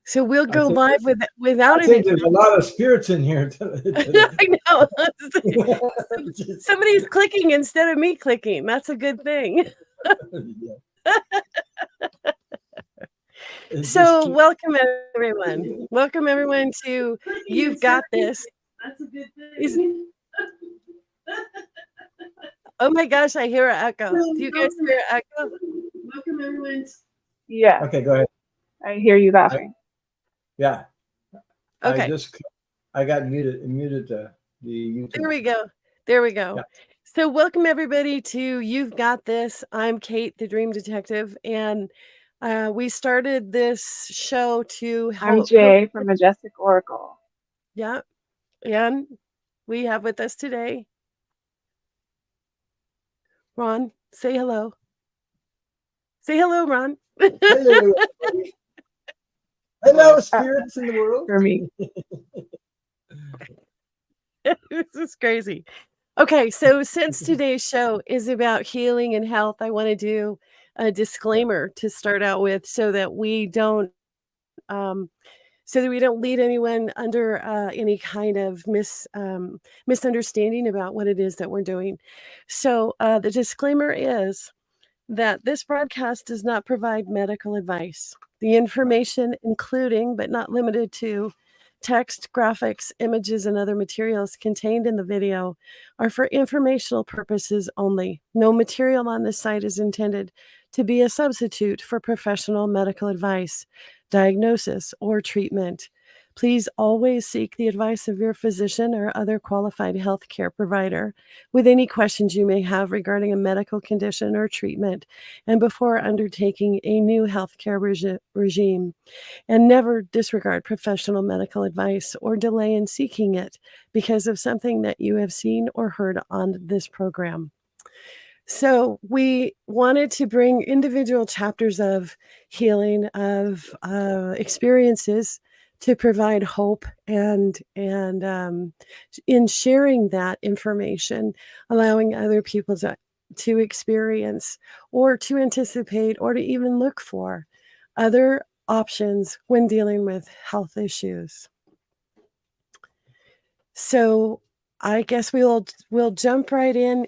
So we'll I go think live without I any. think there's a lot of spirits in here today. I know. Somebody's clicking instead of me clicking. That's a good thing. So welcome everyone. Welcome everyone to You've Got This. That's a good thing. Oh my gosh, I hear an echo. Do you guys hear an echo? Welcome everyone. Yeah. Okay, go ahead. I hear you laughing. Yeah. Okay. I got muted the YouTube. There we go. Yeah. So welcome everybody to You've Got This. I'm Kate, the Dream Detective, and we started this show to help. I'm Jay from Majestic Oracle. Yeah. And we have with us today Ron. Say hello. Say hello, Ron. Hello, everybody. Hello, spirits in the world. For me. This is crazy. Okay, so since today's show is about healing and health, I want to do a disclaimer to start out with so that we don't lead anyone under any kind of misunderstanding about what it is that we're doing. So the disclaimer is that this broadcast does not provide medical advice. The information, including but not limited to text, graphics, images, and other materials contained in the video, are for informational purposes only. No material on this site is intended to be a substitute for professional medical advice, diagnosis, or treatment. Please always seek the advice of your physician or other qualified healthcare provider with any questions you may have regarding a medical condition or treatment and before undertaking a new healthcare regime. And never disregard professional medical advice or delay in seeking it because of something that you have seen or heard on this program. So we wanted to bring individual chapters of healing, of experiences to provide hope, and in sharing that information, allowing other people to experience or to anticipate or to even look for other options when dealing with health issues. So I guess we'll jump right in.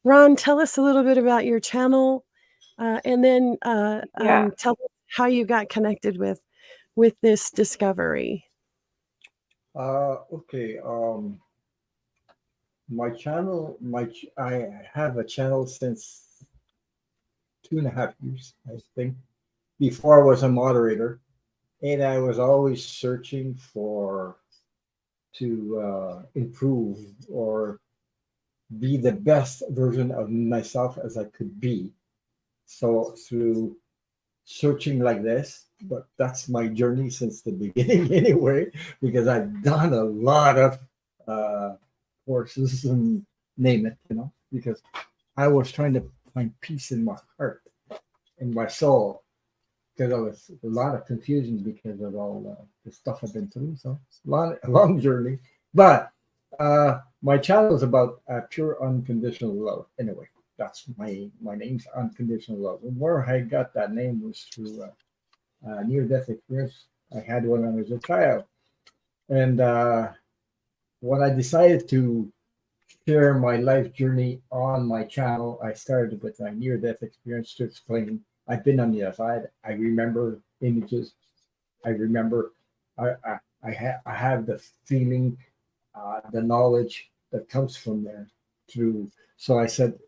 Ron, tell us a little bit about your channel, and then tell us how you got connected with this discovery. Okay. My channel, I have a channel since 2.5 years, I think. Before I was a moderator, and I was always searching to improve or be the best version of myself as I could be. So through searching like this, but that's my journey since the beginning anyway, because I've done a lot of courses and name it, because I was trying to find peace in my heart, in my soul, because there was a lot of confusion because of all the stuff I've been through. So a long journey, but my channel is about pure unconditional love. Anyway, that's my name's Unconditional Love. And where I got that name was through near-death experience I had when I was a child. And when I decided to share my life journey on my channel, I started with my near-death experience to explain I've been on the other side. I remember images. I remember I have the feeling, the knowledge that comes from there through. So I said,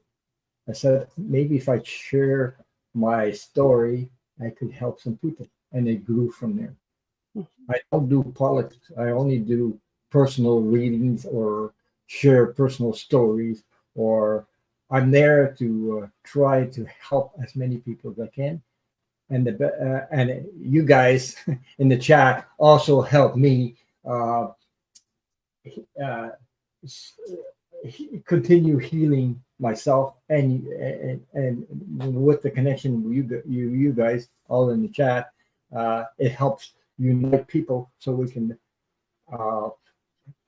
maybe if I share my story, I could help some people. And it grew from there. I don't do politics. I only do personal readings or share personal stories, or I'm there to try to help as many people as I can. And and you guys in the chat also help me continue healing myself, and with the connection you guys all in the chat, it helps unite people so we can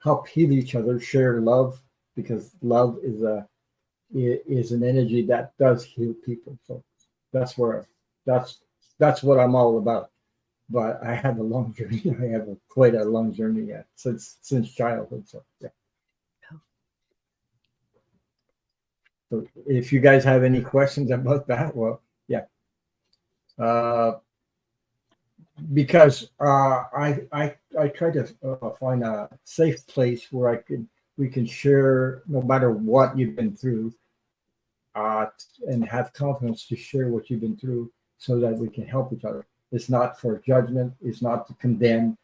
help heal each other, share love, because love is an energy that does heal people. So that's what I'm all about. but I have a long journey. I have quite a long journey yet since childhood. So yeah. So if you guys have any questions about that, well, yeah. Uh, because I try to find a safe place where we can share no matter what you've been through, uh, and have confidence to share what you've been through so that we can help each other. It's not for judgment. It's not to condemn.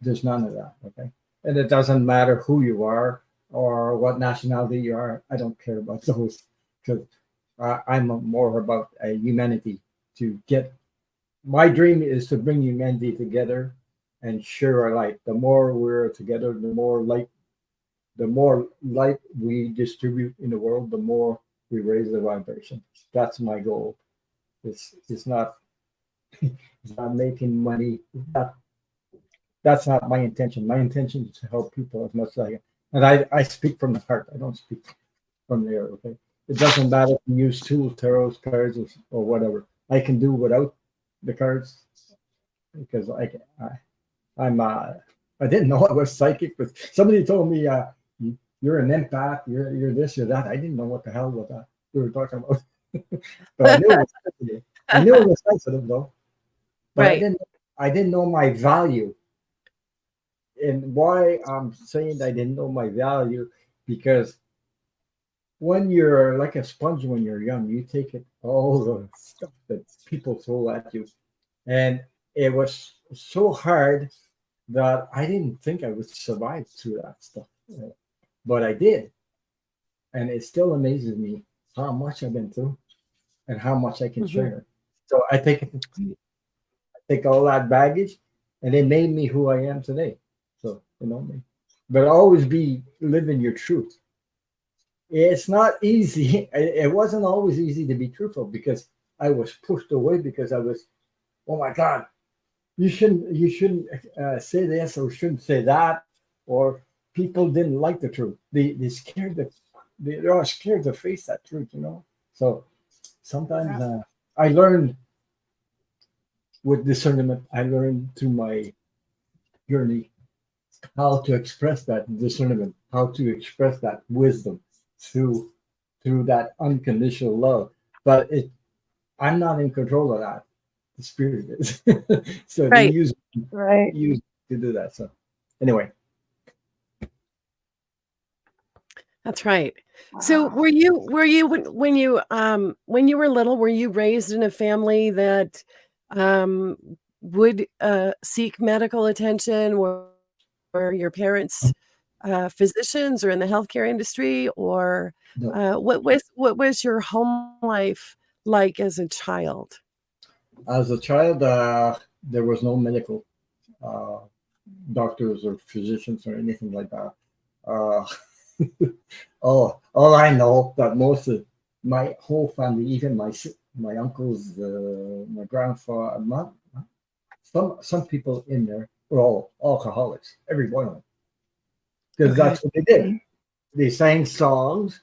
There's none of that. Okay. And it doesn't matter who you are or what nationality you are. I don't care about those because I'm more about humanity to get. My dream is to bring humanity together and share our light. The more we're together, the more light we distribute in the world, the more we raise the vibration. That's my goal. It's not it's not making money. That's not my intention. My intention is to help people as much as I can. And I speak from the heart. I don't speak from the air. Okay. It doesn't matter if you use tools, tarots, cards, or whatever. I can do without the cards because I'm I didn't know I was psychic, but somebody told me you're an empath, you're this, you're that. I didn't know what the hell was that we were talking about. But I knew it was sensitive. I knew it was sensitive though. But Right. I didn't know my value. And why I'm saying I didn't know my value, because when you're like a sponge when you're young, you take it all the stuff that people throw at you. And it was so hard that I didn't think I would survive through that stuff. But I did. And it still amazes me how much I've been through and how much I can Mhm. share. So I take all that baggage and it made me who I am today. So, but always be living your truth. It's not easy. It wasn't always easy to be truthful because I was pushed away because I was, oh my God, you shouldn't say this or shouldn't say that, or people didn't like the truth. They scared they are scared to face that truth. So sometimes Yeah. I learned with discernment. I learned through my journey how to express that discernment, how to express that wisdom through that unconditional love. But I'm not in control of that. The spirit is. So they Right. Right. use to do that. So anyway, That's right. So Wow. were you when you were little, were you raised in a family that um would seek medical attention? Were your parents physicians or in the healthcare industry, or no, what was your home life like as a child? as a child, there was no medical uh, doctors or physicians or anything like that. Uh, all I know that most of my whole family, even my uncles, my grandfather, some people in there were all alcoholics, every one of them, because Okay. that's what they did. Mhm. They sang songs,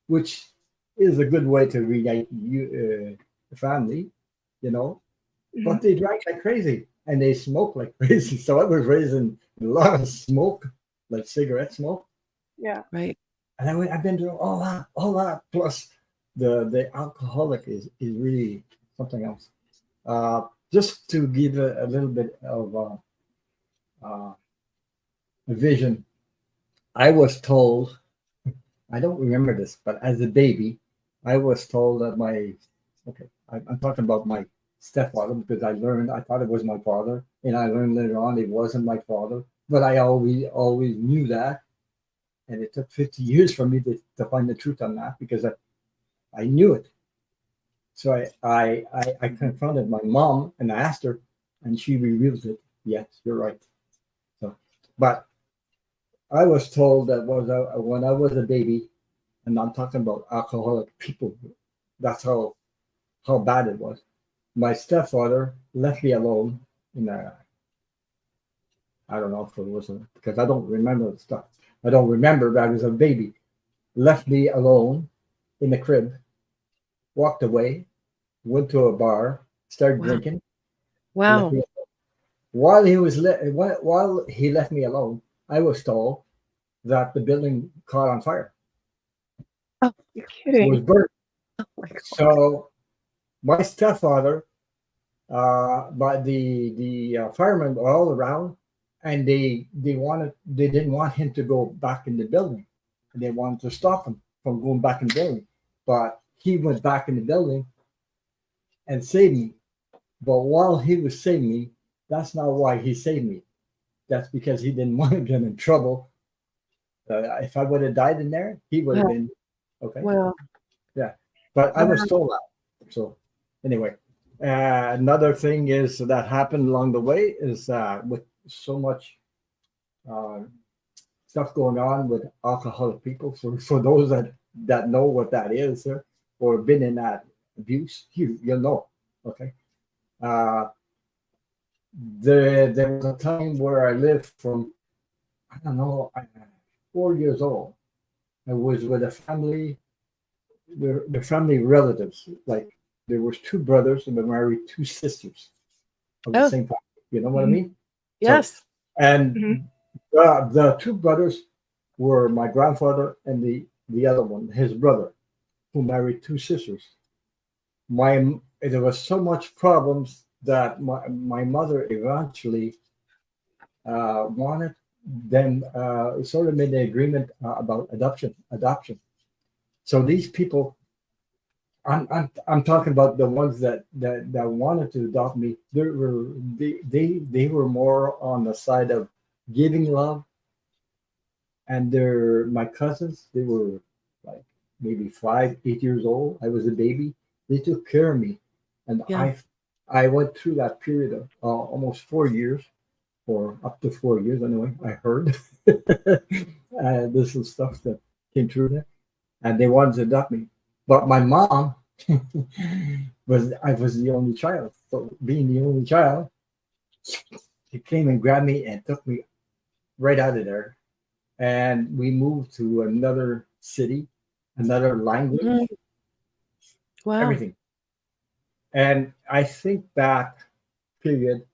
which is a good way to reunite the family, you know. But Mhm. they drank like crazy and they smoked like crazy. So I was raised in a lot of smoke, like cigarette smoke. Yeah. Right. And I've been doing all that. Plus, the alcoholic is really something else. Just to give a little bit of uh, a vision, I was told, I don't remember this, but as a baby, I was told that okay, I'm talking about my stepfather because I thought it was my father, and I learned later on it wasn't my father, but I always knew that. And it took 50 years for me to find the truth on that because I knew it. So I confronted my mom and I asked her, and she revealed it. Yes, you're right. So, but I was told that when I was a baby, and I'm talking about alcoholic people. That's how bad it was. My stepfather left me alone in a, I don't know if it was because I don't remember the stuff. I don't remember that I was a baby. Left me alone in the crib, walked away, went to a bar, started Wow. drinking, and left Wow. me. while while he left me alone, I was told that the building caught on fire. Oh, You're It was kidding. burned. oh my God. So my stepfather, but the firemen were all around, and they didn't want him to go back in the building, and they wanted to stop him from going back in the building. But he went back in the building and saved me. But while he was saving me, that's not why he saved me. That's because he didn't want to get in trouble. If I would have died in there, he would have Wow. been okay. Wow. Yeah, but I was Wow. told that. So anyway, another thing is that happened along the way is with so much uh, stuff going on with alcoholic people. For those that know what that is, or been in that abuse, you'll know. Okay, uh, there was a time where I lived from, I don't know, 4 years old. I was with a family, the family relatives. Like there was two brothers and they married two sisters of the Oh, same family. You know what I Mhm. mean? So, yes. and the two brothers were my grandfather and the other one, his brother, who married two sisters. There was so much problems that my mother eventually wanted them sort of made an agreement about adoption. So these people, I'm talking about the ones that wanted to adopt me. They were more on the side of giving love, and they're my cousins. They were like maybe 5, 8 years old. I was a baby. They took care of me, and Yeah. I went through that period of almost 4 years, or up to 4 years anyway. I heard this is stuff that came through there, and they wanted to adopt me. But my mom I was the only child. So being the only child, she came and grabbed me and took me right out of there. And we moved to another city, another Mhm. language, Wow. everything. And I think that period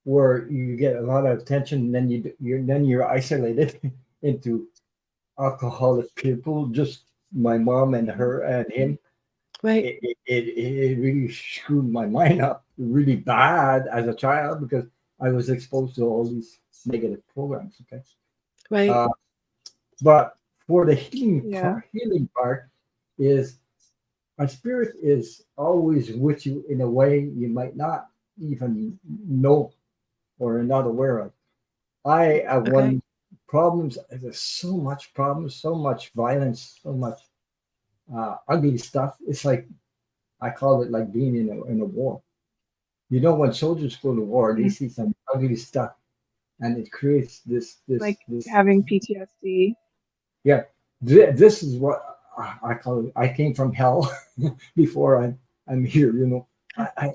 where you get a lot of attention, and then you're isolated into alcoholic people, just my mom and her and him. Right. It really screwed my mind up really bad as a child because I was exposed to all these negative programs. Okay, Right. uh, but for the Yeah. healing part is my spirit is always with you in a way you might not even know or are not aware of. I have Okay. one problems. There's so much problems, so much violence, so much ugly stuff. It's like I call it like being in a war. You know, when soldiers go to war, they Mhm. see some ugly stuff, and it creates Like this. having PTSD. Yeah, this is what I call it. I came from hell before I'm here. You know, I, I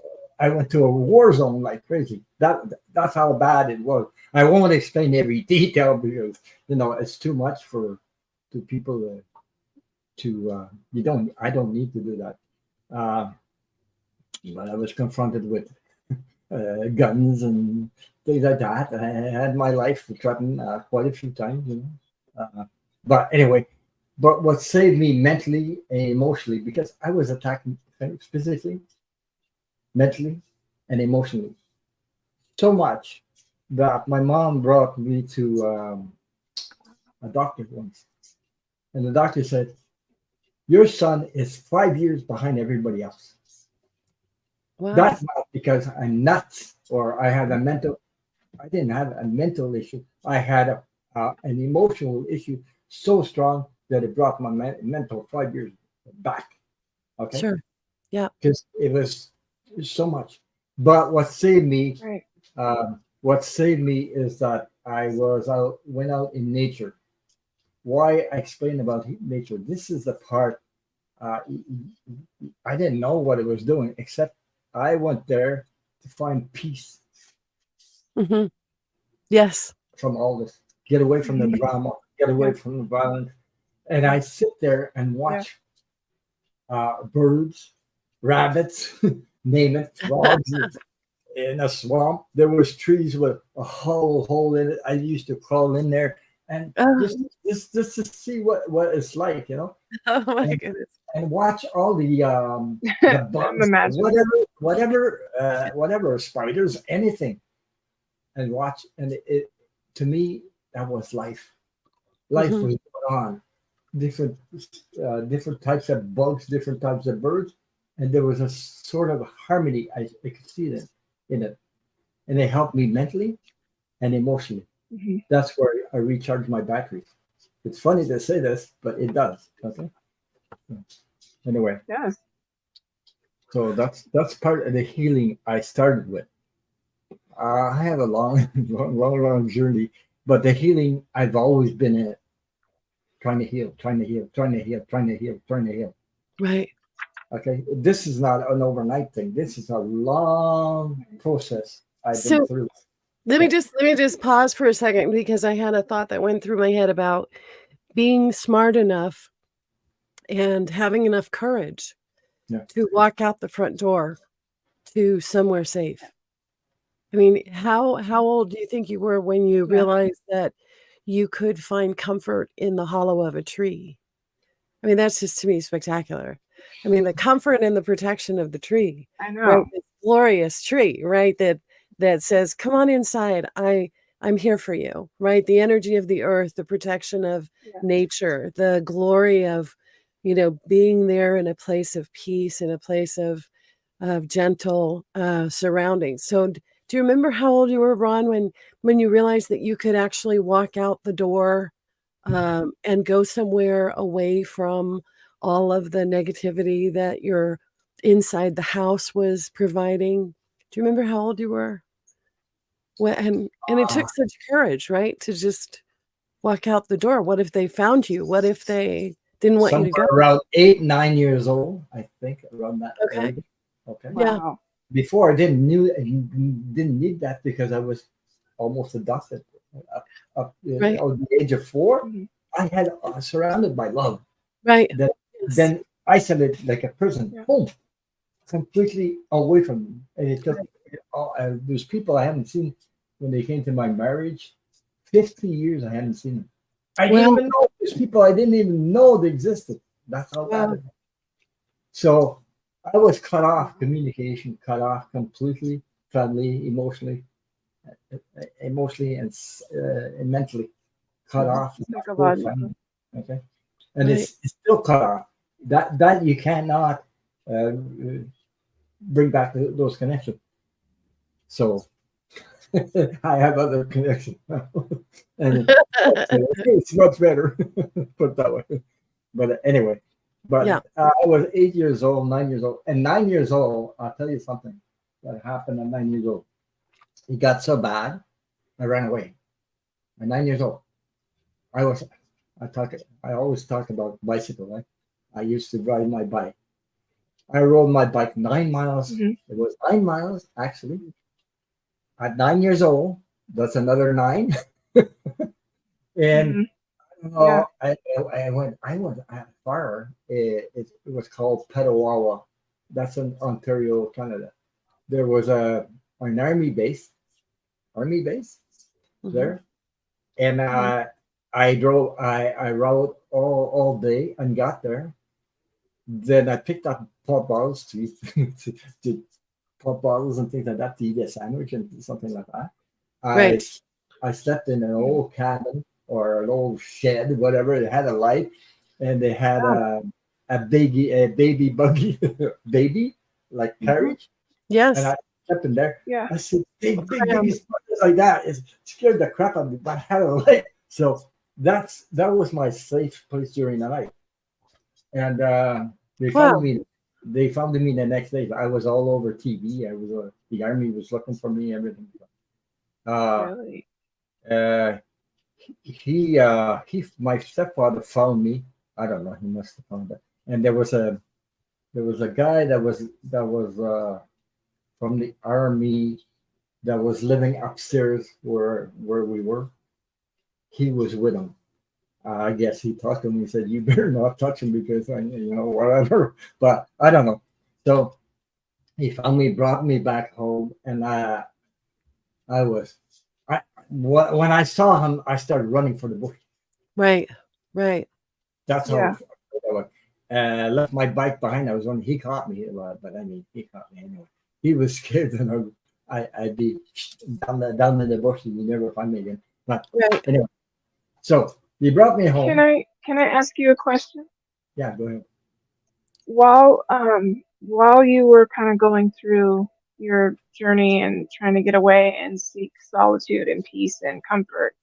I went to a war zone like crazy. That's how bad it was. I won't explain every detail because it's too much for to people to you don't I don't need to do that. Uh, but I was confronted with guns and things like that. I had my life threatened quite a few times, but anyway, but what saved me mentally and emotionally, because I was attacked physically, mentally, and emotionally so much that my mom brought me to a doctor once, and the doctor said, "Your son is 5 years behind everybody else." Wow. That's not because I'm nuts or I had a mental. I didn't have a mental issue. I had an emotional issue so strong that it brought my mental 5 years back. Okay, Sure. Yeah. because it was so much. But Right. what saved me is that went out in nature. Why I explain about nature? This is the part uh, I didn't know what it was doing, except I went there to find peace Hmm. Yes. from all this, get away from the Mhm. drama, get away Yeah. from the violence. And I sit there and Yeah. watch birds, rabbits, name it, frogs, in a swamp. There was trees with a hollow hole in it. I used to crawl in there and Oh, just to see what it's like, you know, oh my and goodness. watch all the I'm bugs, imagining. whatever spiders, anything, and watch. And it to me that was life. Life Mhm. was going on. Different different types of bugs, different types of birds, and there was a sort of harmony. I could see that in it, and it helped me mentally and emotionally. Mhm. That's where I recharge my batteries. It's funny to say this, but it does. Okay. Anyway, Yes. so that's part of the healing I started with. I have a long, long journey, but the healing I've always been in it, trying to heal, trying to heal, trying to heal, trying to heal, trying to heal. Right. Okay, this is not an overnight thing. This is a long process I've been So through. let me Yeah, just pause for a second because I had a thought that went through my head about being smart enough and having enough courage yeah. to walk out the front door to somewhere safe. I mean, how old do you think you were when you Yeah. realized that you could find comfort in the hollow of a tree? I mean, that's just to me spectacular. I mean, the comfort and the protection of the tree, I right? know. This glorious tree, right? That says, "Come on inside. I'm here for you." Right? The energy of the earth, the protection of Yeah. nature, the glory of, being there in a place of peace, in a place of gentle surroundings. So, do you remember how old you were, Ron, when you realized that you could actually walk out the door and go somewhere away from all of the negativity that your inside the house was providing? Do you remember how old you were? And it took Uh, such courage, right, to just walk out the door. What if they found you? What if they didn't want you to Somewhere go? around 8, 9 years old, I think, around that Okay. age. Okay. Yeah. Wow. Before I didn't need that because I was almost adopted. Up Right. at the age of 4, Mhm. I had surrounded by love. Right. Then Yes. isolated like a prison. Yeah. Boom, completely away from me. And it took. Right. There's people I haven't seen when they came to my marriage. 50 years I hadn't seen them. I didn't Well, even know there's people I didn't even know they existed. That's how bad well, it was. So I was cut off, communication cut off completely, family, emotionally and mentally cut mhm, off. My whole Psychological. family. Okay, and right. it's still cut off. That you cannot bring back those connections. So I have other connections now, and it's much better. Put it that way. But anyway, Yeah. I was 8 years old, 9 years old, and 9 years old. I'll tell you something that happened at 9 years old. It got so bad, I ran away. At 9 years old, I was. I talk. I always talk about bicycle. Right? I used to ride my bike. I rode my bike 9 miles. Mhm. It was 9 miles actually. At 9 years old, that's another nine. And Mhm. Yeah. I went far. It was called Petawawa. That's in Ontario, Canada. There was an army base Mhm. there, and Mhm. I rode all day and got there. Then I picked up pop bottles to pop bottles and things like that to eat a sandwich and something like that. I Right. s- I slept in an Mhm. old cabin or an old shed, whatever. It had a light, and they had Wow. a baby buggy, baby like Mhm. carriage, and Yes. I slept in there. Yeah. I said, big Cram. spiders like that. It scared the crap out of me, but I had a light, so that was my safe place during the night. And they found Wow. me. They found me the next day. I was all over TV. The army was looking for me. Everything. Uh, Really. uh, my stepfather found me. I don't know. He must have found it. And there was a guy that was from the army that was living upstairs where we were. He was with him. I guess he talked to him. He said, "You better not touch him because whatever." But I don't know. So he found me, brought me back home, and I was, when I saw him, I started running for the bush. Right. Right. That's how Yeah. I was. Left my bike behind. I was running. He caught me, but I mean, he caught me anyway. He was scared, and I'd be down in the bush, and you never find me again. But Right. anyway, so he brought me home. Can I ask you a question? Yeah, go ahead. While you were kind of going through your journey and trying to get away and seek solitude and peace and comfort,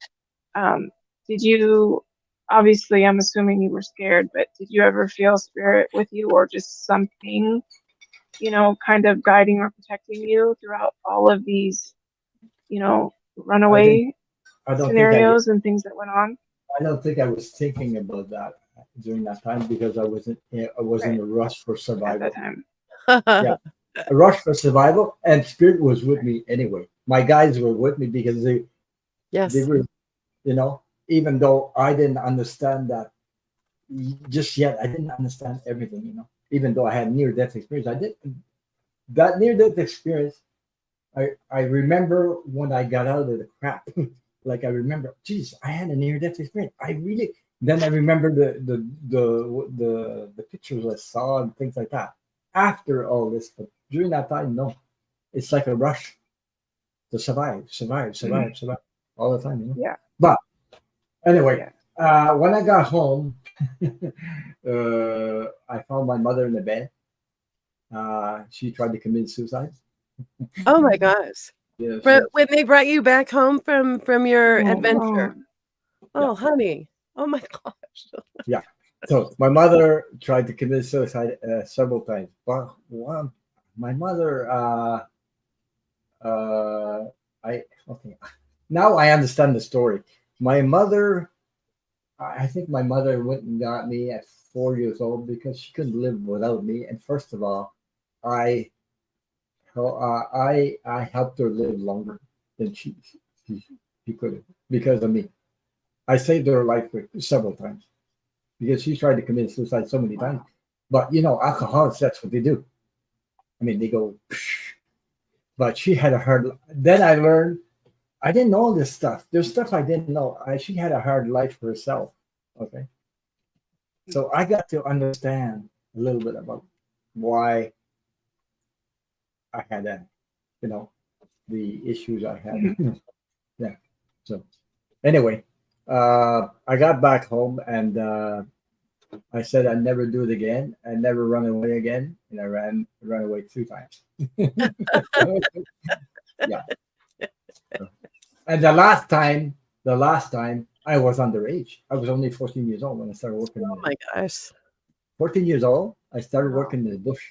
um, did you, obviously, I'm assuming you were scared, but did you ever feel spirit with you or just something, kind of guiding or protecting you throughout all of these, I didn't. runaway I don't think I did. scenarios and things that went on? I don't think I was thinking about that during that time because I wasn't. I was in Right. a rush for At survival. that time. Yeah, a rush for survival, and spirit was with me anyway. My guys were with me because they Yes. were, even though I didn't understand that just yet. I didn't understand everything, even though I had near death experience. I did that near death experience. I remember when I got out of the crap. Like I remember, geez, I had a near death experience. I really. Then I remember the pictures I saw and things like that. After all this, but during that time, no, it's like a rush to survive all the time. Yeah. But anyway, Yeah. when I got home, I found my mother in the bed. She tried to commit suicide. Oh my gosh. Yeah, When they brought you back home from your Oh, adventure. Yeah. Oh, honey. Oh my gosh. yeah. So my mother tried to commit suicide several times, but one, my mother, okay. Now I understand the story. My mother, I think my mother went and got me at 4 years old because she couldn't live without me. And first of all, I I helped her live longer than she, she could have because of me. I saved her life several times because she tried to commit suicide so many times. But alcoholics, that's what they do. I mean, they go. But she had a hard. Then I learned I didn't know this stuff. There's stuff I didn't know. She had a hard life for herself. Okay, so I got to understand a little bit about why I had that. You know, the issues I had. Yeah. So anyway, I got back home and I said I'd never do it again. I'd never run away again, and I ran away 2 times. Yeah. And the last time I was underage. I was only 14 years old when I started working. Oh my gosh. 14 years old, I started working in the bush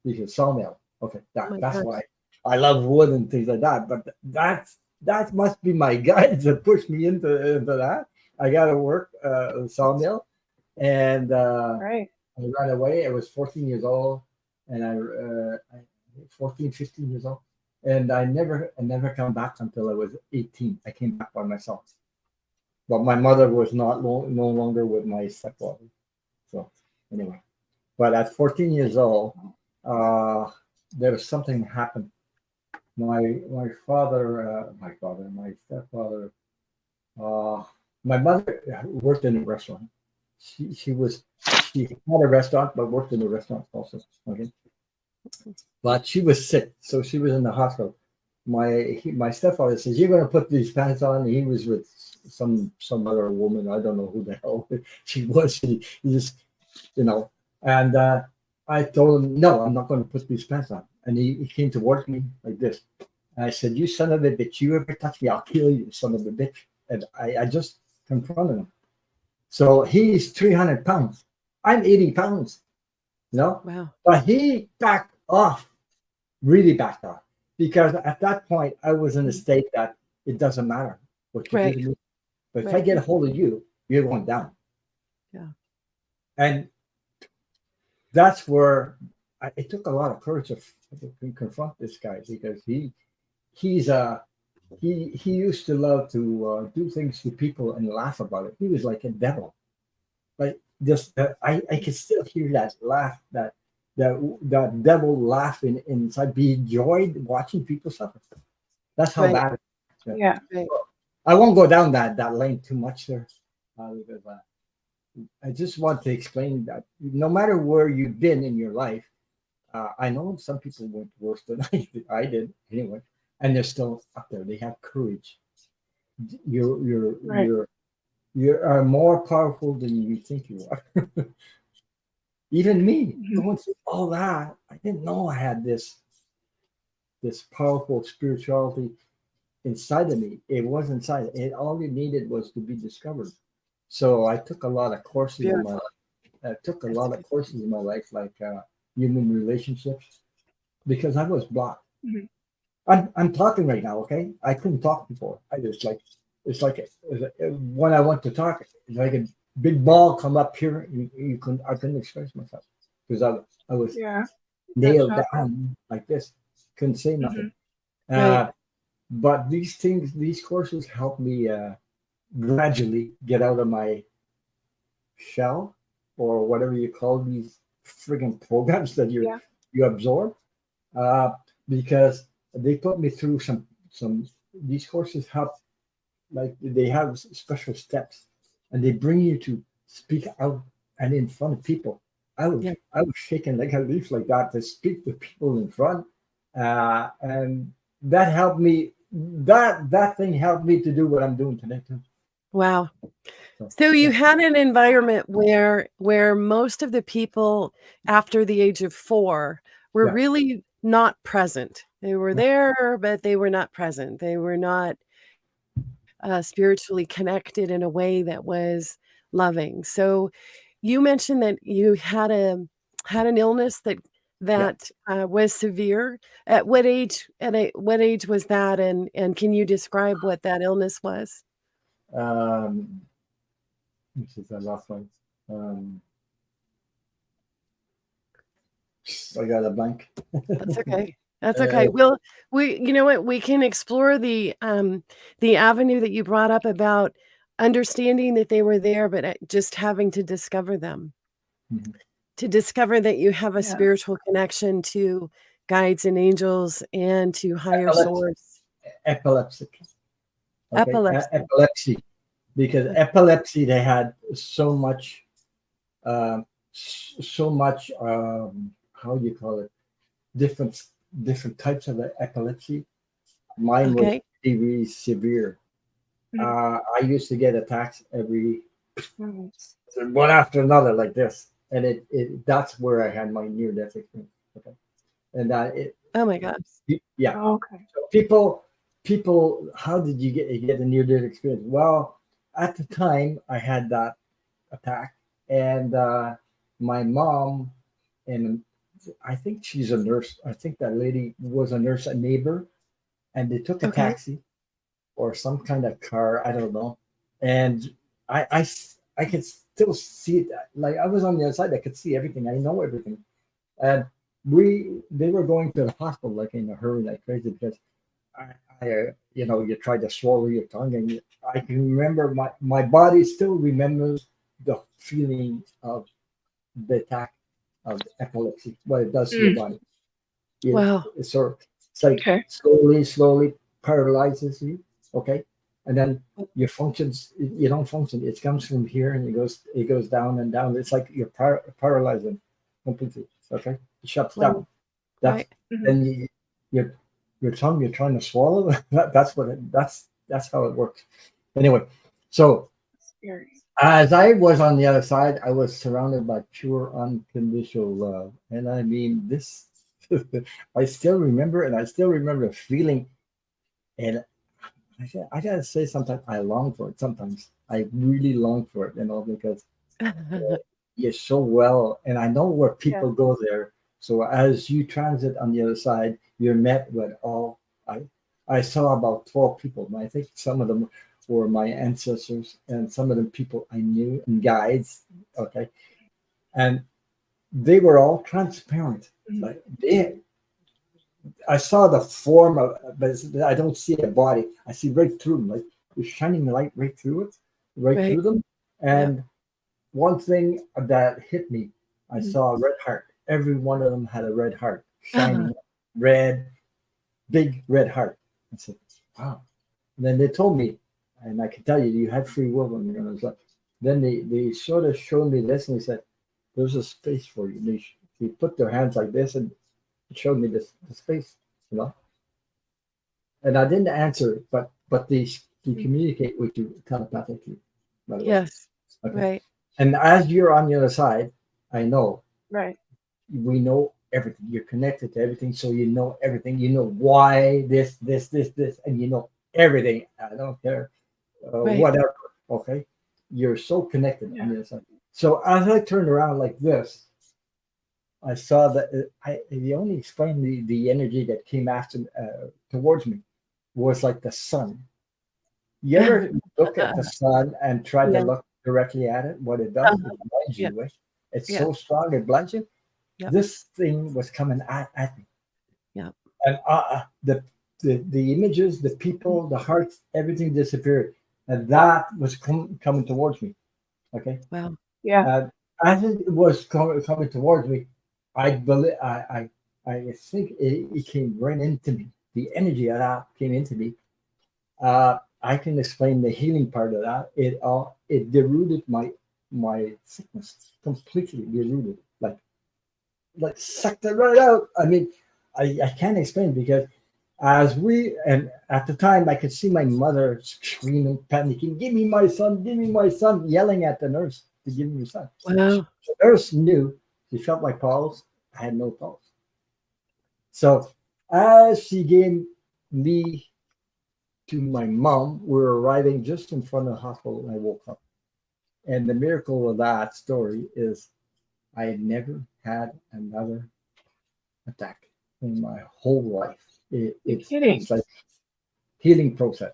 because sawmill. Okay, that's gosh. why I love wood and things like that. But that must be my guides that pushed me into that. I got to work sawmill, and right. I ran away. I was 14 years old, and I 14, 15 years old, and I never come back until I was 18. I came back by myself, but my mother was no longer with my stepfather. So anyway, but at 14 years old, there was something happened. My stepfather, uh, my mother worked in a restaurant. She had a restaurant, but worked in a restaurant also. Okay, but she was sick, so she was in the hospital. My stepfather says, "You're going to put these pants on." He was with some other woman. I don't know who the hell she was. He just, and I told him, "No, I'm not going to put these pants on." And he came towards me like this. And I said, "You son of a bitch! You ever touch me, I'll kill you, son of a bitch!" And I just confronted him. So he's 300 pounds. I'm 80 pounds. Wow. But he backed off, really backed off, because at that point I was in a state that it doesn't matter what you do to me. But if I get a hold of you, you're going down. Yeah. And that's where it took a lot of courage to confront this guy because he used to love to do things to people and laugh about it. He was like a devil. Like just I could still hear that laugh, that that devil laughing inside, be enjoyed watching people suffer. That's how Right. bad it is. Yeah. Right. I won't go down that lane too much there. Because, I just want to explain that no matter where you've been in your life, I know some people went worse than I did anyway, and they're still up there. They have courage. You're you're Right. you're you are more powerful than you think you are. Even me, Mhm. going through all that, I didn't know I had this powerful spirituality inside of me. It was inside. It all it needed was to be discovered. So I took a lot of courses in my Beautiful. I took a That's lot of good. courses in my life, like human relationships, because I was blocked. Mhm. I'm talking right now, okay? I couldn't talk before. I just like when I want to talk, it's like a big ball come up here. You couldn't I couldn't express myself because I was Yeah. That nailed chakra. down like this. Couldn't say Hmm. nothing. Right. But these courses helped me gradually get out of my shell or whatever you call these friggin' programs that Yeah. you absorb. Uh, because they put me through some these courses help, like they have special steps and they bring you to speak out and in front of people. Yeah. I was shaking like a leaf like that to speak to people in front, and that helped me. That thing helped me to do what I'm doing today too. Wow. So So you yeah, had an environment where most of the people after the age of 4 were yeah, really not present. They were yeah, there, but they were not present. They were not spiritually connected in a way that was loving. So you mentioned that you had an illness yeah. that was severe. At what age? What age was that? And can you describe what that illness was? Um, this is the last one. Um, I got a blank. That's okay. That's uh, okay. Well, you know what? We can explore the avenue that you brought up about understanding that they were there, but just having to discover them, mhm. to discover that you have a Yeah. spiritual connection to guides and angels and to higher Epilepsy, source. epilepsy. Okay, Epilepsy. epilepsy. Because Okay. epilepsy, they had so much. How do you call it? Different different types of epilepsy. Mine was Okay. really severe. Mhm. I used to get attacks every Mhm. one after another like this, and it that's where I had my near death experience. Okay, and Oh my God. yeah. Oh, okay. So people, how did you get a near death experience? Well, at the time I had that attack, and my mom, and I think she's a nurse. I think that lady was a nurse, a neighbor, and they took a Okay. taxi or some kind of car. I don't know, and I could still see it. Like I was on the other side, I could see everything. I know everything, and they were going to the hospital like in a hurry, like crazy because you try to swallow your tongue, and I can remember my body still remembers the feeling of the attack of epilepsy, what it does to your Mm. body. It, Wow. it's like Okay. slowly paralyzes you. Okay, and then your functions, you don't function. It comes from here and it goes down and down. It's like you're paralyzing completely. Okay, it shuts Wow. down. That's Right. Mhm. then your your tongue you're trying to swallow. That's how it works. Anyway, so Scary. as I was on the other side, I was surrounded by pure unconditional love, and I mean this. I still remember, and I still remember the feeling. And I gotta say, sometimes I long for it. Sometimes I really long for it, because you're so well, and I know where Yeah. people go there. So as you transit on the other side, you're met with all. I I saw about 12 people, and I think some of them were my ancestors, and some of them people I knew and guides. Okay, and they were all transparent. Mhm. Like I saw the form of, but I don't see a body. I see right through them, like you're shining the light right through it, right Right. through them. Yep. And one thing that hit me, I Mhm. saw a red heart, every one of them had a red heart, shining red, big red heart. I said, wow. And then they told me, and I can tell you, you had free will when you're on this life. Then they sort of showed me this, and they said, there's a space for you. They put their hands like this, and it showed me the space, you know. And I didn't answer, but they communicate with you telepathically, by the way. Yes. Okay. Right. And as you're on the other side, I know Right. we know everything. You're connected to everything, so you know everything. You know why this, and you know everything. I don't care, Right. whatever. Okay, you're so connected Yeah. on the other side. So as I turned around like this, I saw that he only explained the energy that came after towards me was like the sun. You ever look at the sun and try to Yeah. look directly at it? What it does, it blinds Yeah. you. It's Yeah. so strong, it blinds you. Yep. This thing was coming at me. Yeah. And the images, the people, the hearts, everything disappeared. And that was coming towards me. Okay. Wow. Yeah. As it was coming towards me, I believe I think it came right into me. The energy of that came into me. I can explain the healing part of that. It derooted my sickness completely. Derooted, like sucked it right out. I mean, I can't explain because and at the time I could see my mother screaming, panicking, give me my son, yelling at the nurse to give me my son. Wow. The nurse knew, she felt my pulse. I had no pulse. So as she gave me to my mom, we were arriving just in front of the hospital and I woke up. And the miracle of that story is I had never had another attack in my whole life. It's like healing process.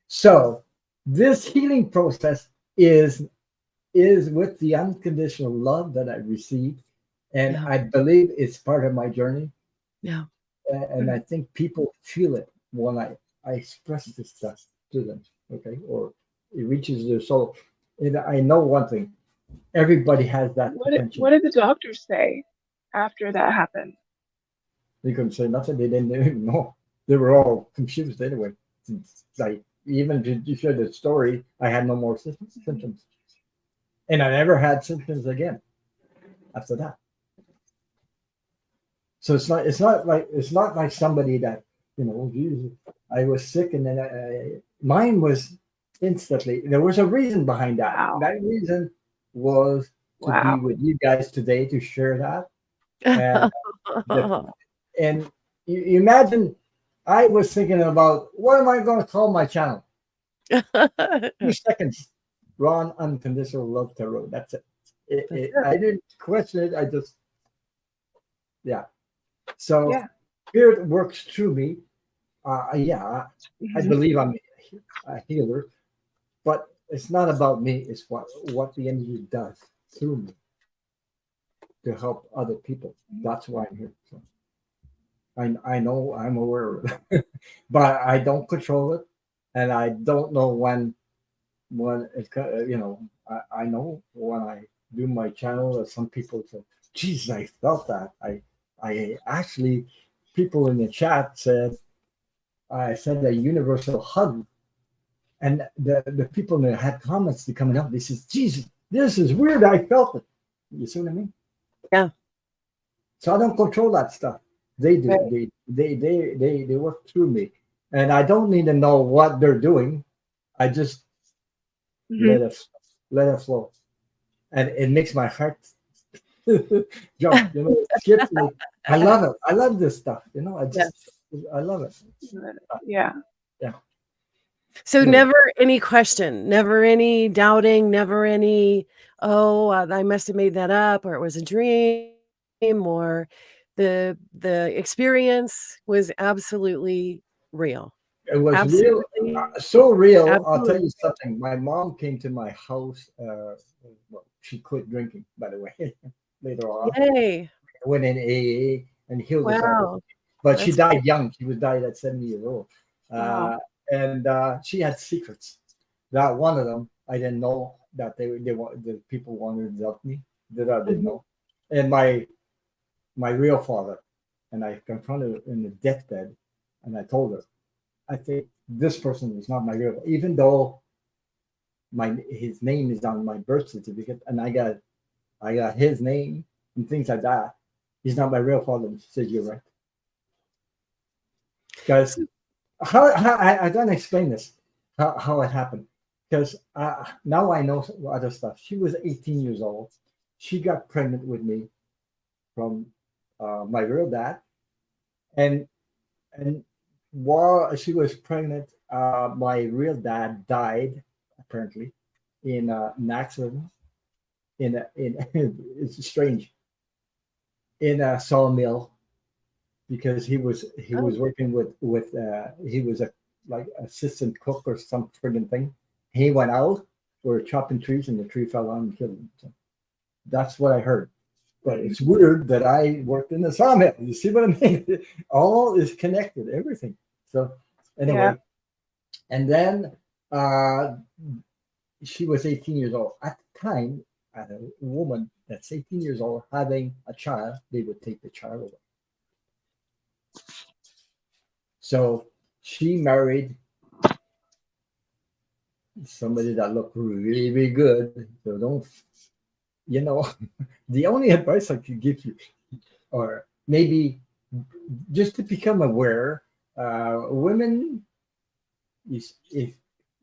So this healing process is with the unconditional love that I received, and Yeah. I believe it's part of my journey. Yeah. And I think people feel it when I express this stuff to them. Okay, or it reaches their soul. And I know one thing: everybody has that potential. What did the doctors say after that happened? They couldn't say nothing. They didn't even know. They were all confused anyway. Like even to share the story, I had no more symptoms, and I never had symptoms again after that. So it's not like somebody that Jesus, I was sick and then mine was instantly. There was a reason behind that. Wow. That reason was to be Wow. with you guys today to share that. And and you imagine I was thinking about what am I going to call my channel? 2 seconds. Ron Unconditional Love Tarot. That's it. I didn't question it. I just yeah. So spirit works through me. I believe I'm a healer, but it's not about me. It's what the energy does through me to help other people. That's why I'm here. So I know I'm aware of it, but I don't control it, and I don't know when it's I know when I do my channel that some people say, "Jesus, I felt that." I actually people in the chat said I said a universal hug, and the people that had comments to coming up, they says, "Jesus, this is weird. I felt it." You see what I mean? Yeah. So I don't control that stuff. They do. Right. They work through me, and I don't need to know what they're doing. I just let it flow, and it makes my heart jump. Skip me. I love it. I love this stuff. I love it. Yeah. Yeah. So never any question, never any doubting, never any, I must have made that up, or it was a dream, or the experience was absolutely real. It was Absolutely. real, so real. Absolutely. I'll tell you something. My mom came to my house. Well, she quit drinking, by the way, later on. Yay. Went in AA and healed herself. Wow. But she died young. She was died at 70 years old. Wow. And she had secrets. That one of them, I didn't know that the people wanted to help me. That I didn't know. And my my real father, and I confronted her in the deathbed, and I told her, I think this person is not my real, even though his name is on my birth certificate, and I got his name and things like that. He's not my real father. And she said, "You're right." Because how I don't explain this how it happened. Because now I know other stuff. She was 18 years old. She got pregnant with me from my real dad, and while she was pregnant, my real dad died apparently in an accident. It's strange, in a sawmill, because he was working with he was a like assistant cook or some friggin' thing. He went out, we were chopping trees, and the tree fell on and killed him. So that's what I heard. But it's weird that I worked in the sawmill. You see what I mean? All is connected, everything. So anyway, and then she was 18 years old. At the time, a woman that's 18 years old having a child, they would take the child away. So she married somebody that looked really, really good. So don't, the only advice I could give you, or maybe just to become aware, women, if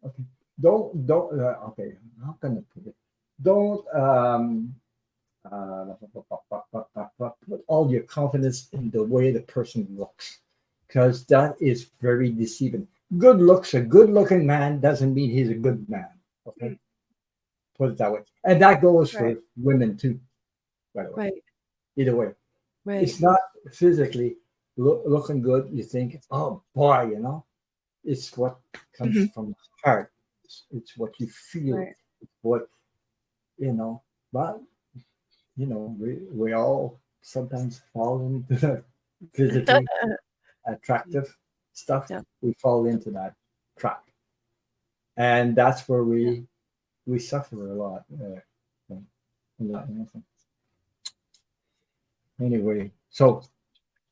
okay, don't okay, how can I put it? Don't put all your confidence in the way the person looks, because that is very deceiving. Good looks, a good-looking man doesn't mean he's a good man. Okay, put it that way, and that goes for women too. By the way, Right. Either way, Right. it's not physically looking good. You think, oh boy, it's what comes from the heart. It's what you feel. Right. It's what But we all sometimes fall into the physically attractive stuff. Yeah. We fall into that trap, and that's where we suffer a lot. Anyway, so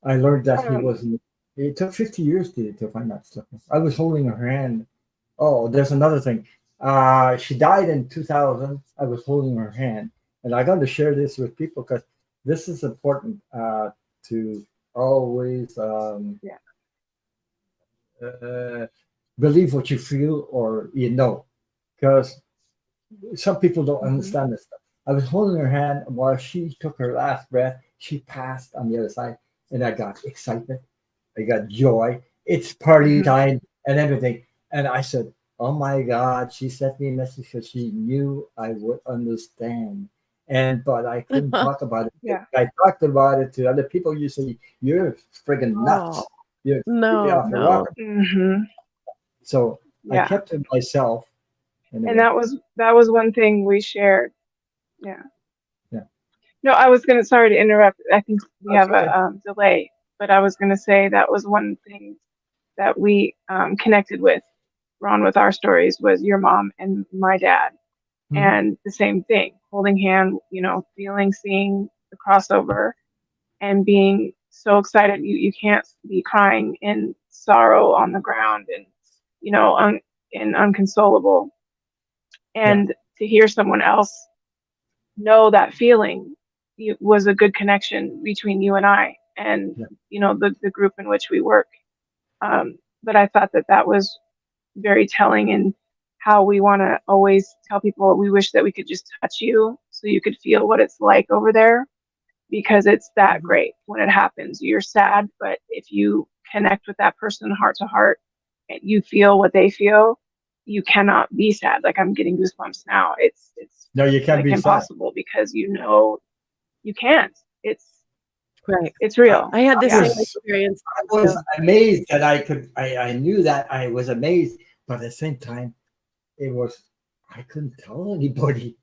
I learned that he wasn't. It took 50 years to find that stuff. I was holding her hand. Oh, there's another thing. She died in 2000. I was holding her hand, and I got to share this with people because this is important to always believe what you feel or because some people don't understand this stuff. I was holding her hand while she took her last breath. She passed on the other side, and I got excitement. I got joy. It's party time and everything. And I said, "Oh my God!" She sent me a message because she knew I would understand. But I couldn't talk about it. Yeah. I talked about it to other people. You say, "You're friggin' nuts. Oh, You're no, off the no. rocker." Mm-hmm. So I Yeah. kept it myself. Anyway. And that was one thing we shared. Yeah. Yeah. No, I was gonna. Sorry to interrupt. I think we That's have a delay, but I was gonna say that was one thing that we connected with, Ron, with our stories was your mom and my dad, and the same thing, holding hand, feeling, seeing the crossover, and being so excited. You can't be crying in sorrow on the ground and and unconsolable, and to hear someone else know that feeling was a good connection between you and I, and the group in which we work. But I thought that was very telling in how we want to always tell people we wish that we could just touch you so you could feel what it's like over there, because it's that great when it happens. You're sad, but if you connect with that person heart to heart and you feel what they feel, you cannot be sad. Like, I'm getting goosebumps now. It's no, you can't like be impossible sad. because you can't. Right. It's real. I had the same experience. I was amazed that I knew that. I was amazed, but at the same time, I couldn't tell anybody.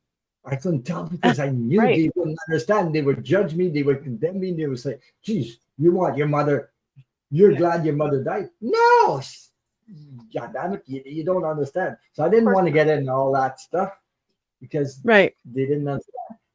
I couldn't tell because I knew they wouldn't understand. They would judge me. They would condemn me. They would say, "Geez, you want your mother? You're glad your mother died?" No, God damn it, you don't understand. So I didn't want to get into all that stuff because they didn't understand.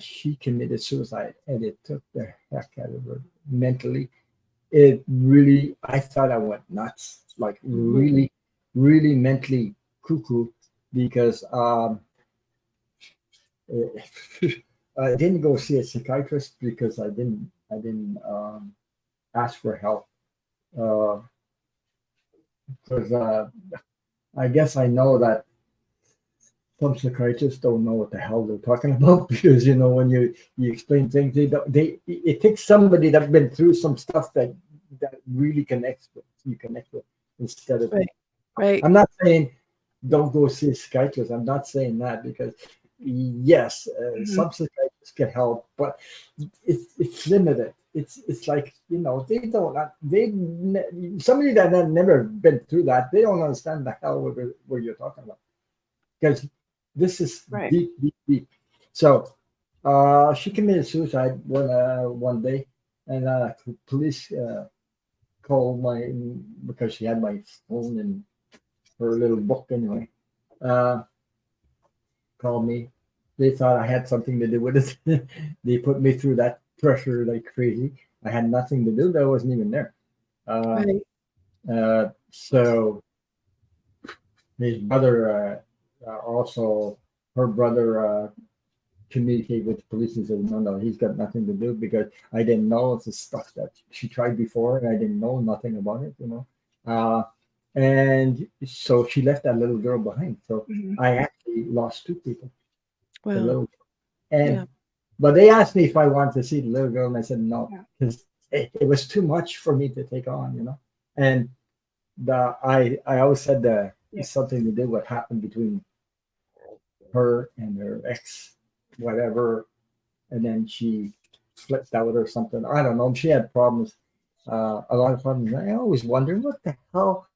She committed suicide, and it took the heck out of her mentally. It really, I thought I went nuts, like really, really mentally cuckoo, because I didn't go see a psychiatrist because I didn't ask for help. Because I guess I know that some psychiatrists don't know what the hell they're talking about because when you explain things, they it takes somebody that's been through some stuff that really connect with instead of. Right. Right. I'm not saying don't go see a psychiatrist. I'm not saying that because yes, some psychiatrists can help, but it's limited. It's like they don't somebody that had never been through that, they don't understand the hell what you're talking about because this is Right. deep, deep, deep. So she committed suicide one day, and police called because she had my phone and her little book anyway. Uh, Called me. They thought I had something to do with it. They put me through that pressure like crazy. I had nothing to do. I wasn't even there. Right. So his brother also, her brother communicated with the police and said, no, he's got nothing to do because I didn't know it's the stuff that she tried before and I didn't know nothing about it. And so she left that little girl behind. So I actually lost two people. The Wow. little and Yeah. but they asked me if I wanted to see the little girl, and I said no Yeah. because it was too much for me to take on. And I always said that it's something to do what happened between her and her ex, whatever, and then she flipped out or something. I don't know. She had problems, a lot of problems. I always wonder what the hell,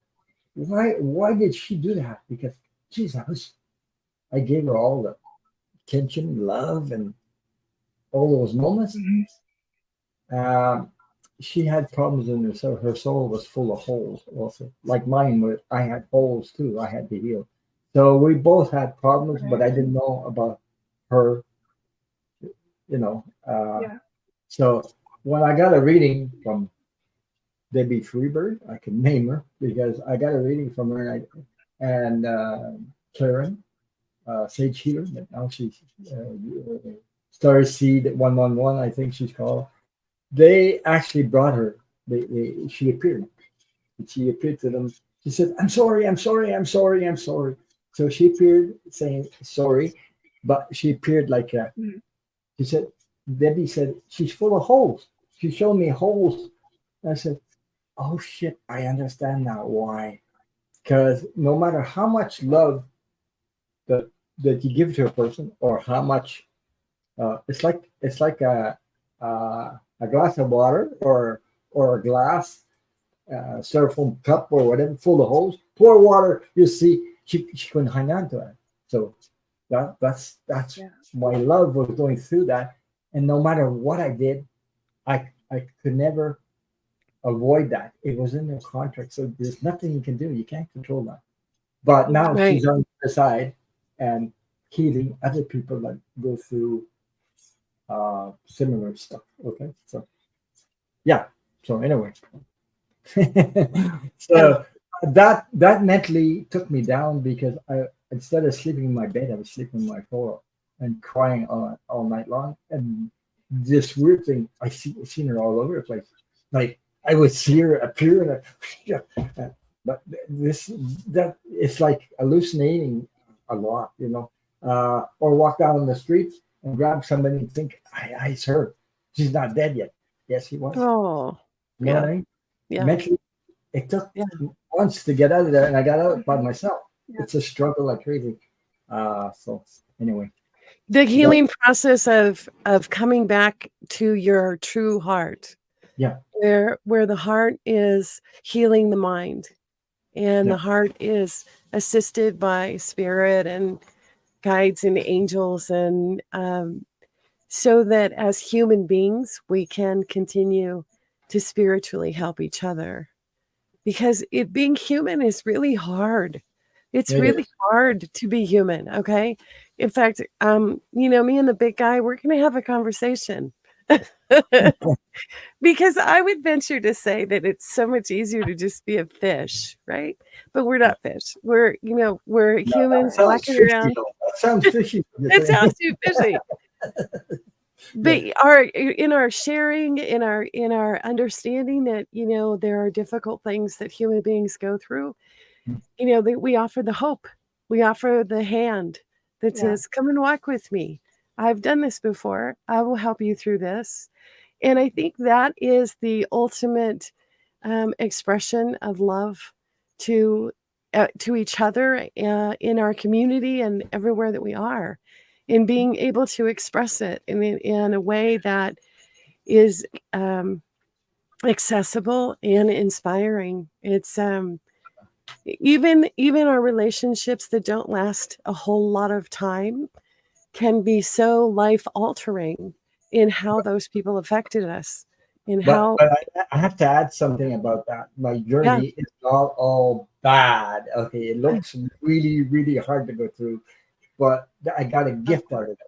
why did she do that? Because, geez, I gave her all the attention, love, and all those moments. Um, she had problems in her soul. Her soul was full of holes, also, like mine. I had holes too. I had to heal. So we both had problems, but I didn't know about her. You know. So when I got a reading from Debbie Freebird, I can name her because I got a reading from her and Karen Sage Healer, but now she's Star Seed 111, I think she's called. They actually brought her. She appeared. She appeared to them. She said, "I'm sorry, I'm sorry, I'm sorry, I'm sorry." So she appeared saying sorry, but she appeared like she said. Debbie said she's full of holes. She showed me holes. I said, "Oh shit, I understand now why." Because no matter how much love that you give to a person, or how much it's like a glass of water or a glass styrofoam cup or whatever full of holes. Pour water, you see, she couldn't hang on to it. So that's my love was going through that, and no matter what I did, I could never avoid that. It was in the contract, so there's nothing you can do. You can't control that. But now Right. she's on the side and healing other people that go through similar stuff. Okay, so yeah. So anyway, so that mentally took me down because I instead of sleeping in my bed, I was sleeping on my floor and crying all night long. And this weird thing, seen her all over the place. Like I would see her appear, but that it's like hallucinating a lot, or walk down the street and grab somebody and think, it's her. She's not dead yet. Yes, she was. Oh. You know what I mean? Yeah. Mentally, it took months to get out of there, and I got out by myself. It's a struggle like crazy. So anyway, The healing process of coming back to your true heart. Yeah. Where the heart is healing the mind, and the heart is assisted by spirit and guides and angels, and so that as human beings we can continue to spiritually help each other, because being human is really hard. It's really hard to be human. Okay, In fact, you know, me and the big guy, we're going to have a conversation. Because I would venture to say that it's so much easier to just be a fish, right? But we're not fish. We're, you know, we're No, that humans sounds walking fishy, around. though. That sounds fishy. It sounds too fishy. But in our sharing, in our understanding that, you know, there are difficult things that human beings go through, you know, that we offer the hope. We offer the hand that says, come and walk with me. I've done this before. I will help you through this. And I think that is the ultimate expression of love to each other in our community and everywhere that we are, in being able to express it in a way that is accessible and inspiring. It's even our relationships that don't last a whole lot of time can be so life altering in how those people affected us, in how But I have to add something about that. My journey is not all bad. Okay, it looks really, really hard to go through, but I got a gift out of it.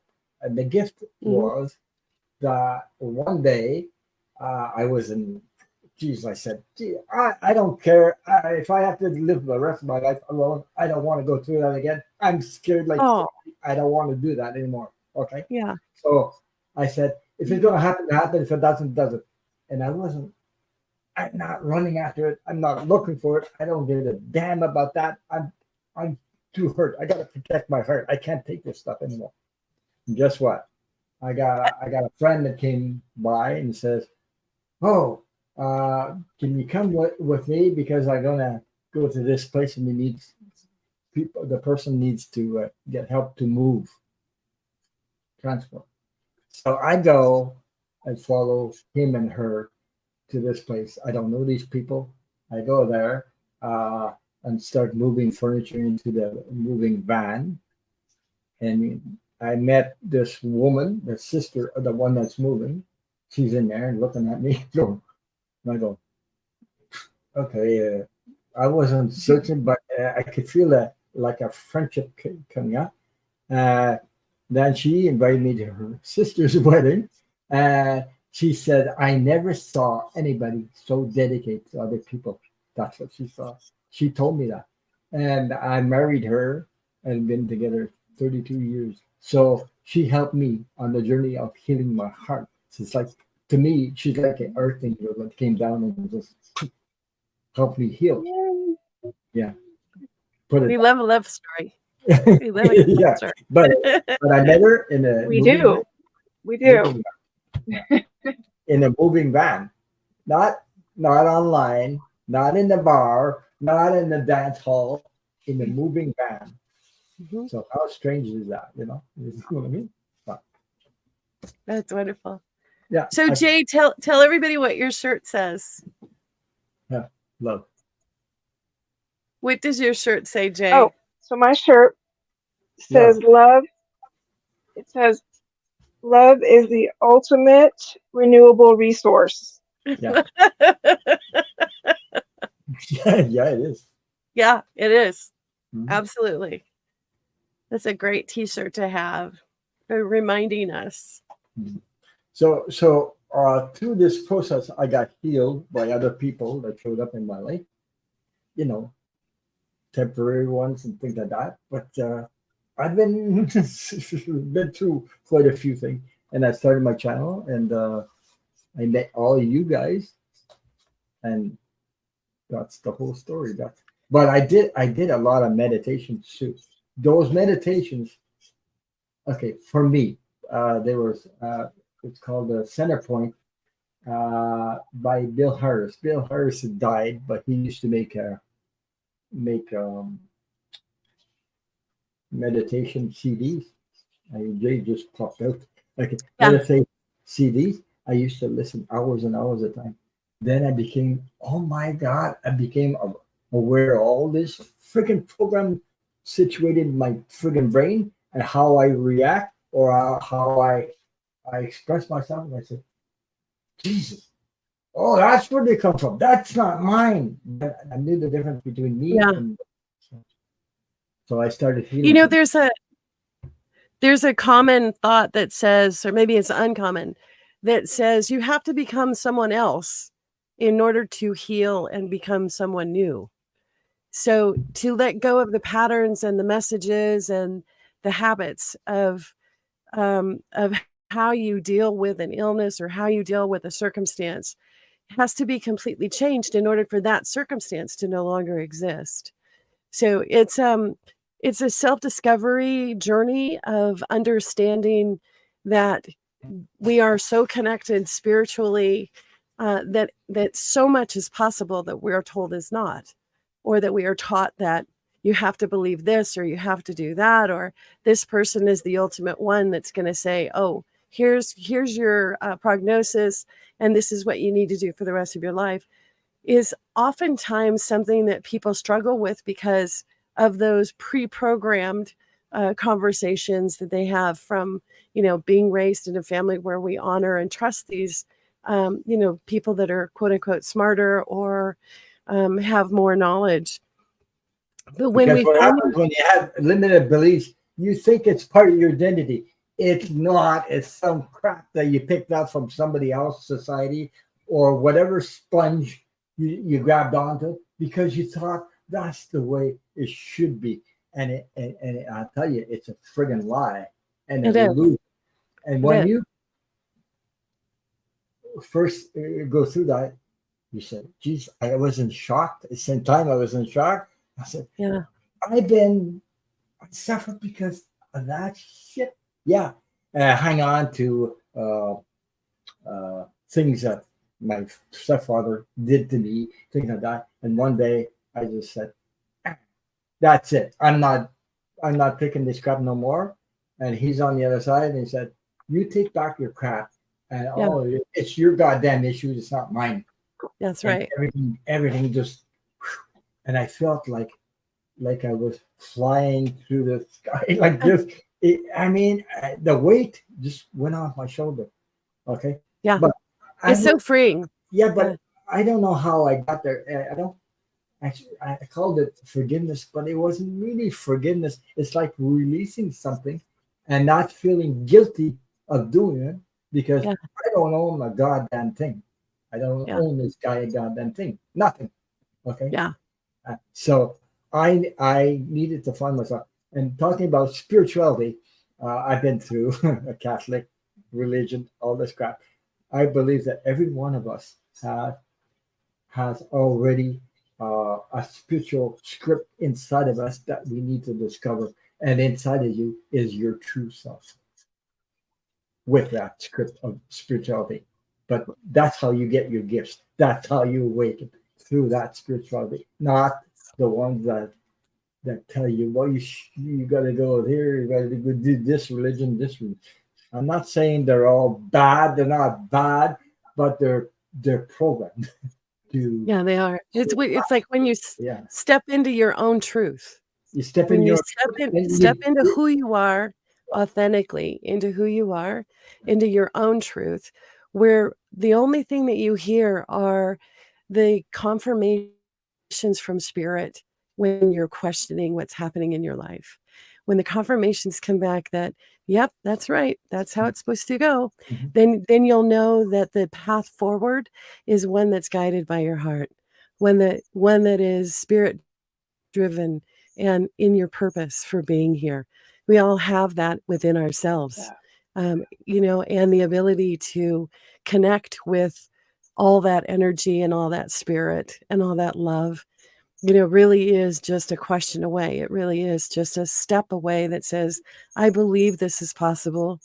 And the gift was that one day I was in, geez, I said, gee, I don't care. If I have to live the rest of my life alone, I don't want to go through that again. I'm scared like I don't want to do that anymore. Okay. Yeah. So I said, if it's going to happen, happen. If it doesn't, doesn't. And I'm not running after it. I'm not looking for it. I don't give a damn about that. I'm too hurt. I got to protect my heart. I can't take this stuff anymore. And guess what? I got a friend that came by and says, "Oh, can you come with me because I'm gonna go to this place and we need people. The person needs to get help to move, transport." So I go and follow him and her to this place. I don't know these people. I go there and start moving furniture into the moving van. And I met this woman, the sister of the one that's moving. She's in there and looking at me. And I go, okay, I wasn't searching, but I could feel like a friendship coming up. Then she invited me to her sister's wedding. She said, I never saw anybody so dedicated to other people. That's what she saw. She told me that. And I married her and been together 32 years. So she helped me on the journey of healing my heart. So it's like, to me, she's like an earth angel that came down and just helped me heal. Yeah. We love a love story. We love a love story. But I met her in a we do. In a moving van, not online, not in the bar, not in the dance hall, in a moving van. Mm-hmm. So how strange is that? You know what I mean? But, that's wonderful. Yeah. So Jay, tell everybody what your shirt says. Yeah, love. What does your shirt say, Jay? Oh, so my shirt says love. It says love is the ultimate renewable resource. Yeah. Yeah, it is. Yeah, it is. Mm-hmm. Absolutely. That's a great t-shirt to have, reminding us. Mm-hmm. So through this process, I got healed by other people that showed up in my life, temporary ones and things like that. But I've been through quite a few things, and I started my channel, and I met all of you guys, and that's the whole story. But I did a lot of meditations too. Those meditations, okay, for me, there was it's called the Center Point by Bill Harris. Bill Harris had died, but he used to make meditation CDs. They just popped out. Okay, meditation CDs. I used to listen hours and hours at a time. Then I became, oh my God, I became aware of all this freaking program situated in my friggin' brain and how I react or how I express myself. And I said, Jesus, oh, that's where they come from. That's not mine. I knew the difference between me and so I started feeling. There's there's a common thought that says, or maybe it's uncommon, that says you have to become someone else in order to heal and become someone new. So to let go of the patterns and the messages and the habits of how you deal with an illness or how you deal with a circumstance has to be completely changed in order for that circumstance to no longer exist. So it's a self-discovery journey of understanding that we are so connected spiritually, that so much is possible that we are told is not, or that we are taught that you have to believe this or you have to do that, or this person is the ultimate one that's going to say, oh, here's your prognosis, and this is what you need to do for the rest of your life, is oftentimes something that people struggle with because of those pre-programmed conversations that they have from, being raised in a family where we honor and trust these, people that are quote unquote smarter or have more knowledge. But when Because we what finally, happens when you have limited beliefs, you think it's part of your identity. It's not. It's some crap that you picked up from somebody else's society or whatever sponge you grabbed onto because you thought that's the way it should be. And I'll tell you, it's a friggin' lie and it an is, illusion. And it when is, you first go through that, you said, geez, I was in shock. At the same time, I was in shock. I said, yeah, I suffered because of that shit. Yeah. Hang on to things that my stepfather did to me, things like that. And one day I just said, "Ah, that's it. I'm not taking this crap no more." And he's on the other side and he said, you take back your crap and yeah, it's your goddamn issues, it's not mine. that's And right. everything just, and I felt like I was flying through the sky like this. The weight just went off my shoulder. Okay, Yeah, but I it's so don't. freeing. Yeah, Yeah, but I don't know how I got there. I don't actually. I called it forgiveness, but it wasn't really forgiveness. It's like releasing something and not feeling guilty of doing it because yeah, I don't own a goddamn thing. I don't yeah, own this guy a goddamn thing. Nothing. Okay. yeah, So I needed to find myself. And talking about spirituality, I've been through a Catholic religion, all this crap. I believe that every one of us has already a spiritual script inside of us that we need to discover. And inside of you is your true self with that script of spirituality. But that's how you get your gifts. That's how you awaken through that spirituality, not the ones that tell you, well, you got to go here, you got to do this religion, this religion. I'm not saying they're all bad. They're not bad, but they're programmed to. yeah, they are. It's like when you Yeah, step into your own truth. you step in When you your and step into who you are authentically, into who you are, into your own truth, where the only thing that you hear are the confirmations from spirit when you're questioning what's happening in your life. When the confirmations come back that, yep, that's right, that's how it's supposed to go, Mhm. then you'll know that the path forward is one that's guided by your heart, one that is spirit driven and in your purpose for being here. We all have that within ourselves, Yeah. and the ability to connect with all that energy and all that spirit and all that love, really is just a question away. It really is just a step away that says, I believe this is possible.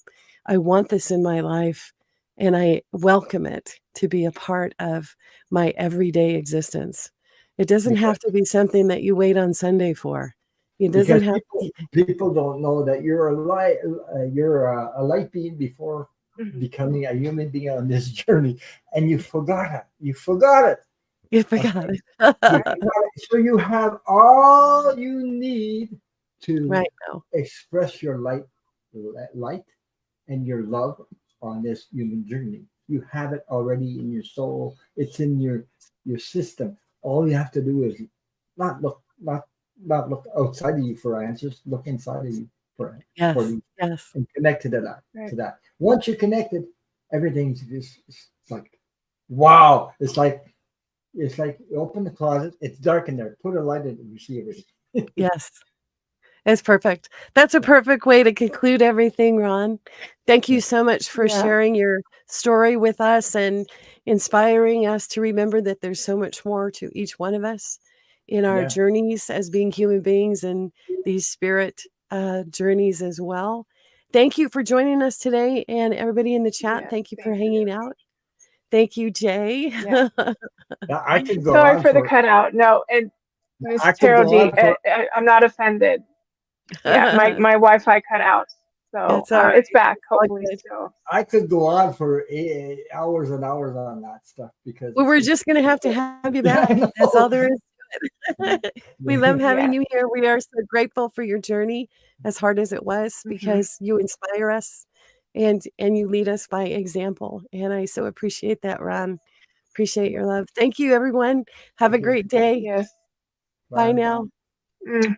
I want this in my life, and I welcome it to be a part of my everyday existence. It doesn't because have to be something that you wait on Sunday for. It doesn't because have people don't know that you're a light being before Mhm. becoming a human being on this journey, and you forgot it. You forgot it. you Okay? forgot it. You forgot it. So you have all you need to Right now. express your light and your love on this human journey. You have it already in your soul. It's in your system. All you have to do is not look not look outside of you for answers. Look inside of you for Yes. these Yes. and connected to that. Right. To that. Once you're connected, everything's just it's like wow. It's like you open the closet, it's dark in there. Put a light in and you see everything. Yes. It's perfect. That's a perfect way to conclude everything, Ron. Thank you Yeah. so much for Yeah. sharing your story with us and inspiring us to remember that there's so much more to each one of us in our Yeah. journeys as being human beings and these spirit journeys as well. Thank you for joining us today, and everybody in the chat, Yes, thank you for thank you. hanging out. Thank you, Jay. Yeah. Now, I could go Sorry on for the cutout. No, and Miss I could Tarot go D, on for I'm not offended. Yeah, my Wi-Fi cut out, so It's all right. it's back. It's all Hopefully, good. still. I could go on for hours and hours on that stuff because Well, it's we're just going to have you yeah, I back. That's all know. there is to it. We love having Yes. you here. We are so grateful for your journey, as hard as it was, because you inspire us and you lead us by example. And I so appreciate that, Ron. Appreciate your love. Thank you, everyone. Have a Thank you. great day. Yes. Bye Bye. now. Mm.